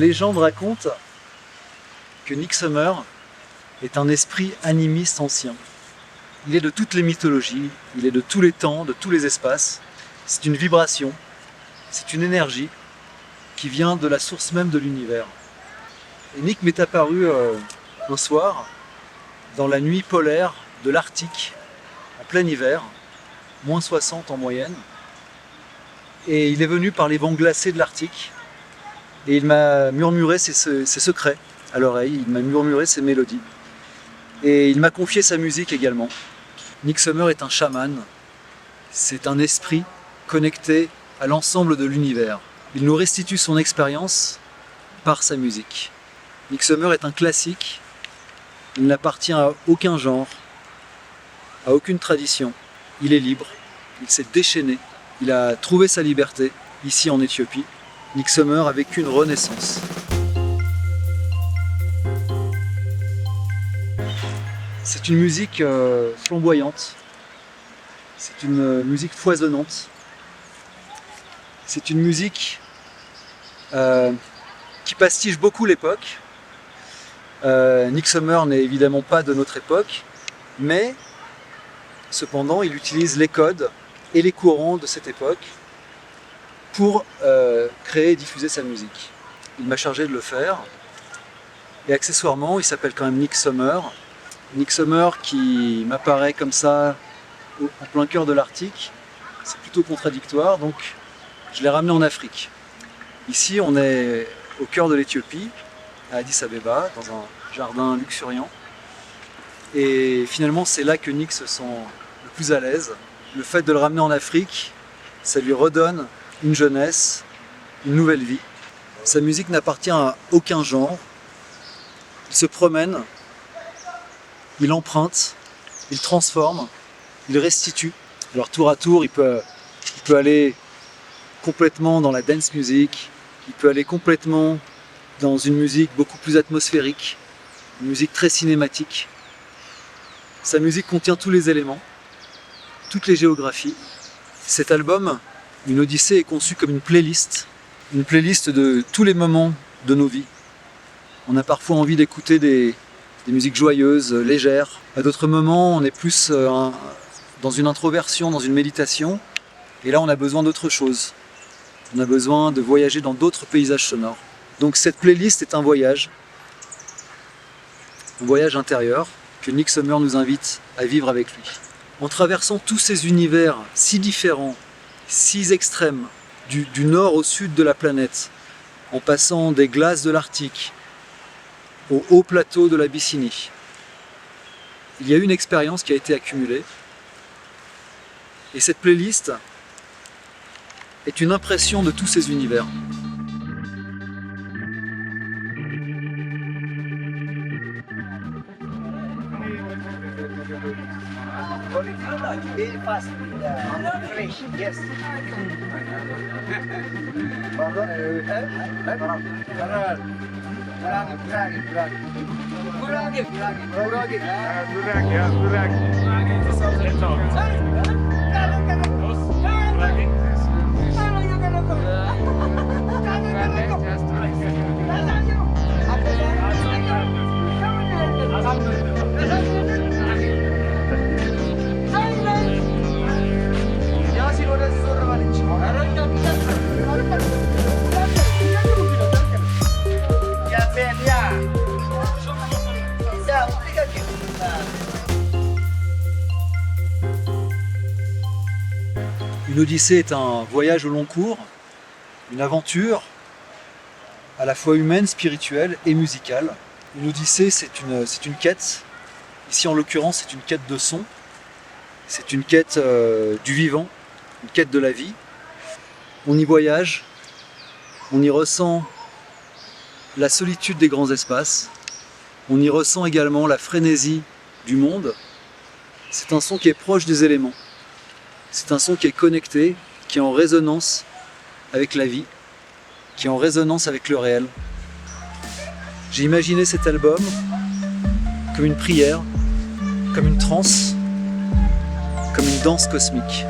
légende raconte que Nick Summer est un esprit animiste ancien. Il est de toutes les mythologies, il est de tous les temps, de tous les espaces. C'est une vibration, c'est une énergie qui vient de la source même de l'univers. Et Nick m'est apparu un soir, dans la nuit polaire de l'Arctique, en plein hiver, moins 60 en moyenne. Et il est venu par les vents glacés de l'Arctique, et il m'a murmuré ses secrets à l'oreille, il m'a murmuré ses mélodies. Et il m'a confié sa musique également. Nick Summer est un chaman, c'est un esprit connecté à l'ensemble de l'univers. Il nous restitue son expérience par sa musique. Nick Summer est un classique, il n'appartient à aucun genre, à aucune tradition. Il est libre, il s'est déchaîné, il a trouvé sa liberté ici en Éthiopie. Nick Summer a vécu une renaissance. C'est une musique flamboyante, c'est une musique foisonnante, c'est une musique qui pastiche beaucoup l'époque. Nick Summer n'est évidemment pas de notre époque, mais cependant il utilise les codes et les courants de cette époque pour créer et diffuser sa musique. Il m'a chargé de le faire, et accessoirement il s'appelle quand même Nick Summer. Nick Summer qui m'apparaît comme ça en plein cœur de l'Arctique, c'est plutôt contradictoire, donc je l'ai ramené en Afrique. Ici on est au cœur de l'Éthiopie, à Addis Abeba, dans un jardin luxuriant, et finalement c'est là que Nick se sent le plus à l'aise. Le fait de le ramener en Afrique, ça lui redonne une jeunesse, une nouvelle vie. Sa musique n'appartient à aucun genre, il se promène, il emprunte, il transforme, il restitue. Alors tour à tour, il peut aller complètement dans la dance music, il peut aller complètement dans une musique beaucoup plus atmosphérique, une musique très cinématique. Sa musique contient tous les éléments, toutes les géographies. Cet album, Une Odyssée, est conçu comme une playlist de tous les moments de nos vies. On a parfois envie d'écouter des musiques joyeuses, légères. À d'autres moments, on est plus dans une introversion, dans une méditation. Et là, on a besoin d'autre chose. On a besoin de voyager dans d'autres paysages sonores. Donc cette playlist est un voyage intérieur que Nick Summer nous invite à vivre avec lui. En traversant tous ces univers si différents, si extrêmes, du nord au sud de la planète, en passant des glaces de l'Arctique au haut plateau de l'Abyssinie, il y a une expérience qui a été accumulée. Et cette playlist est une impression de tous ces univers. Very fast, fresh, yes. Une odyssée est un voyage au long cours, une aventure à la fois humaine, spirituelle et musicale. Une odyssée, c'est une quête. Ici, en l'occurrence, c'est une quête de son. C'est une quête du vivant, une quête de la vie. On y voyage, on y ressent la solitude des grands espaces. On y ressent également la frénésie du monde. C'est un son qui est proche des éléments. C'est un son qui est connecté, qui est en résonance avec la vie, qui est en résonance avec le réel. J'ai imaginé cet album comme une prière, comme une transe, comme une danse cosmique.